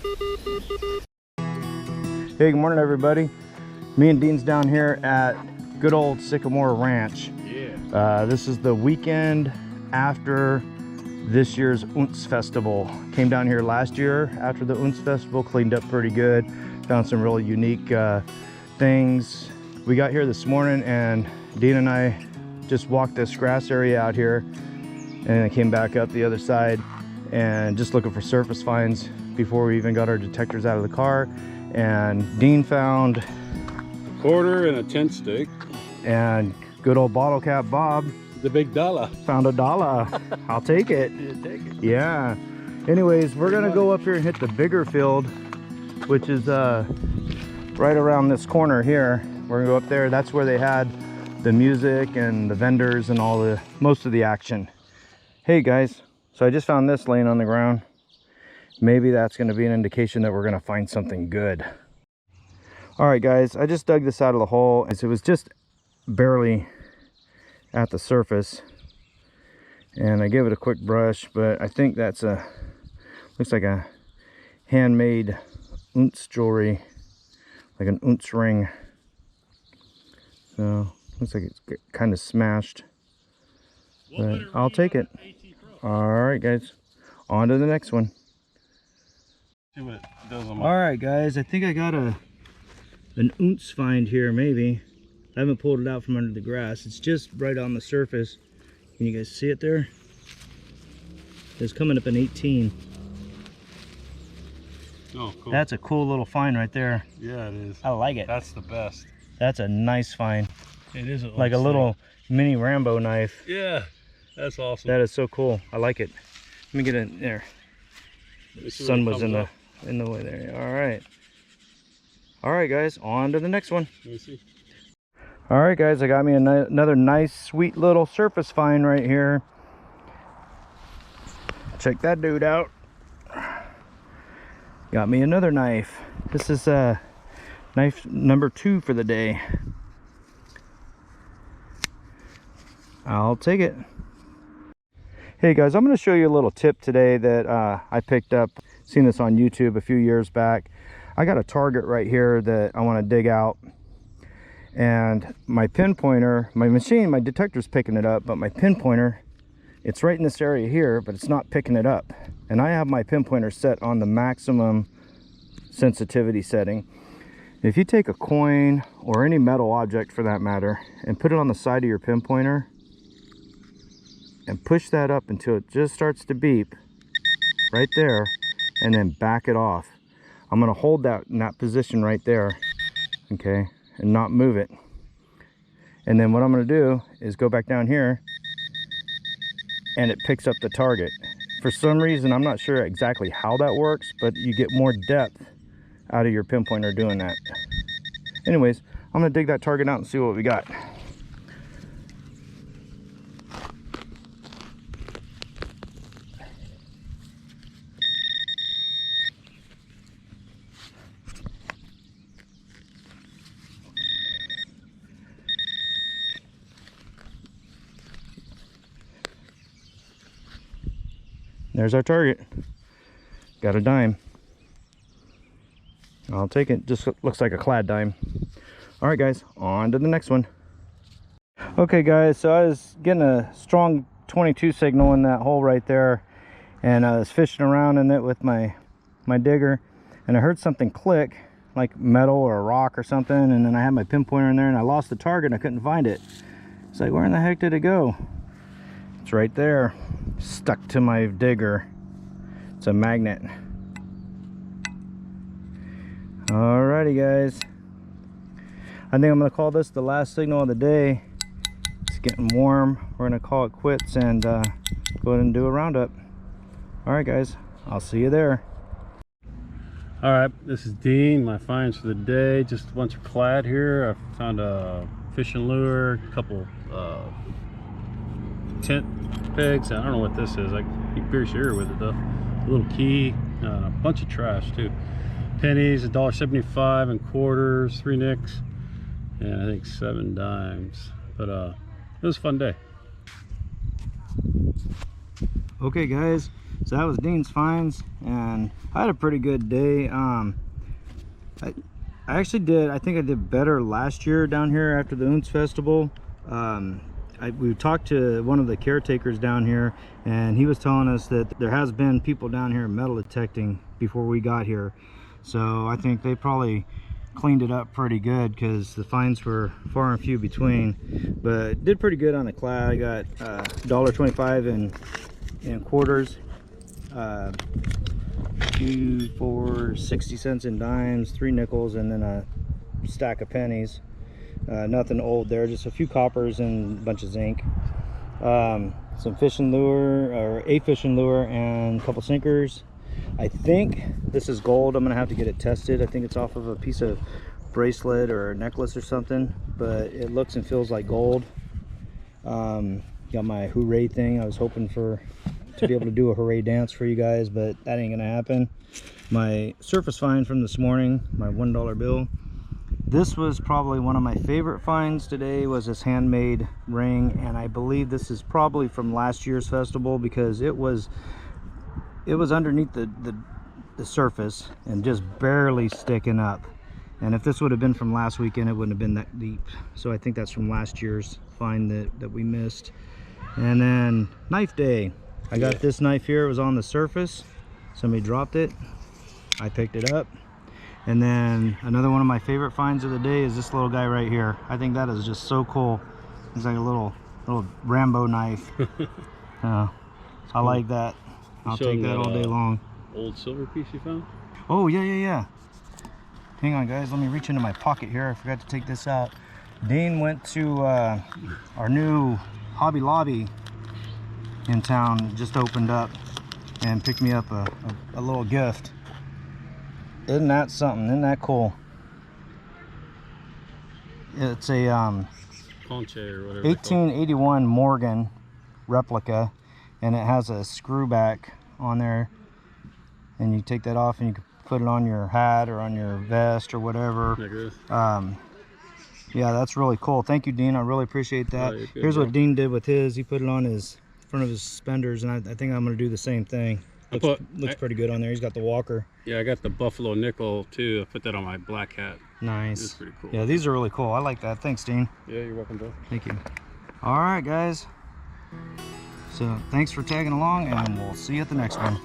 Hey, good morning everybody. Me and Dean's down here at good old Sycamore Ranch. Yeah. This is the weekend after this year's Untz Festival. Came down here last year after the Untz Festival, cleaned up pretty good, found some really unique things. We got here this morning and Dean and I just walked this grass area out here and I came back up the other side and just looking for surface finds before we even got our detectors out of the car. And Dean found a quarter and a tent stake. And good old bottle cap Bob, the big dollar, found $1. I'll take it. You take it. Yeah. Anyways, we're gonna go up here and hit the bigger field, which is right around this corner here. We're gonna go up there. That's where they had the music and the vendors and most of the action. Hey guys, so I just found this laying on the ground. Maybe that's going to be an indication that we're going to find something good. All right guys, I just dug this out of the hole. It was just barely at the surface and I gave it a quick brush, but I think that's looks like a handmade Untz jewelry, like an Untz ring. So looks like it's kind of smashed, but I'll take it. All right guys, on to the next one. See what it does on my... All right guys, I think I got an Untz find here. Maybe I haven't pulled it out from under the grass. It's just right on the surface. Can you guys see it there? It's coming up in 18. Oh, cool. That's a cool little find right there. Yeah, it is. I like it. That's the best. That's a nice find. It is like a little mini Rambo knife. Yeah, that's awesome. That is so cool. I like it. Let me get in there. The sun was in the way there. All right guys, on to the next one. Let me see. All right guys, I got me another nice sweet little surface find right here. Check that dude out. Got me another knife. This is knife number 2 for the day. I'll take it. Hey guys, I'm going to show you a little tip today that I picked up. Seen this on YouTube a few years back. I got a target right here that I want to dig out, and my pinpointer, my detector's picking it up, but my pinpointer, it's right in this area here, but it's not picking it up. And I have my pinpointer set on the maximum sensitivity setting. If you take a coin or any metal object for that matter and put it on the side of your pinpointer and push that up until it just starts to beep right there, and then back it off. I'm going to hold that in that position right there, okay, and not move it. And then what I'm going to do is go back down here and it picks up the target. For some reason, I'm not sure exactly how that works, but you get more depth out of your pinpointer doing that. Anyways, I'm going to dig that target out and see what we got. There's our target. Got a dime. I'll take it. Just looks like a clad dime. All right guys, on to the next one. Okay guys, so I was getting a strong 22 signal in that hole right there, and I was fishing around in it with my digger, and I heard something click, like metal or a rock or something, and then I had my pinpointer in there and I lost the target and I couldn't find it. It's like, where in the heck did it go? It's right there, stuck to my digger. It's a magnet. Alrighty guys, I think I'm gonna call this the last signal of the day. It's getting warm. We're gonna call it quits and go ahead and do a roundup. Alright guys, I'll see you there. Alright, this is Dean. My finds for the day, just a bunch of clad here. I found a fishing lure, a couple tent pegs. I don't know what this is. I can pierce your ear with it though. A little key, a bunch of trash too. Pennies, $1.75 and quarters, 3 nicks, and I think 7 dimes. But it was a fun day. Okay guys, so that was Dean's finds, and I had a pretty good day. I think I did better last year down here after the Untz Festival. We talked to one of the caretakers down here, and he was telling us that there has been people down here metal detecting before we got here. So I think they probably cleaned it up pretty good because the finds were far and few between. But did pretty good on the clad. I got $1.25 in quarters, 2, 4, 60 cents in dimes, 3 nickels, and then a stack of pennies. Nothing old there, just a few coppers and a bunch of zinc. Some fishing lure, or a fishing lure, and a couple sinkers. I think this is gold. I'm gonna have to get it tested. I think it's off of a piece of bracelet or a necklace or something, but it looks and feels like gold. Got my hooray thing. I was hoping to be able to do a hooray dance for you guys, but that ain't gonna happen. My surface find from this morning, my $1 bill. This was probably one of my favorite finds today, was this handmade ring, and I believe this is probably from last year's festival because it was underneath the surface and just barely sticking up. And if this would have been from last weekend, it wouldn't have been that deep. So I think that's from last year's find that we missed. And then knife day. I got this knife here. It was on the surface. Somebody dropped it. I picked it up. And then another one of my favorite finds of the day is this little guy right here. I think that is just so cool. It's like a little Rambo knife. I like that. I'll take that all day long. Old silver piece you found? Oh, yeah. Hang on, guys. Let me reach into my pocket here. I forgot to take this out. Dean went to our new Hobby Lobby in town, just opened up, and picked me up a little gift. Isn't that something? Isn't that cool? It's a Conche or whatever 1881 Morgan replica, and it has a screw back on there, and you take that off and you can put it on your hat or on your vest or whatever. Yeah, that's really cool. Thank you, Dean. I really appreciate that. Good, here's what Dean did with his. He put it on his front of his suspenders, and I think I'm going to do the same thing. Looks pretty good on there. He's got the walker. Yeah, I got the buffalo nickel too. I put that on my black hat. Nice. It's pretty cool. Yeah, these are really cool. I like that. Thanks, Dean. Yeah, you're welcome, Bill. Thank you. All right, guys. So thanks for tagging along, and we'll see you at the next one.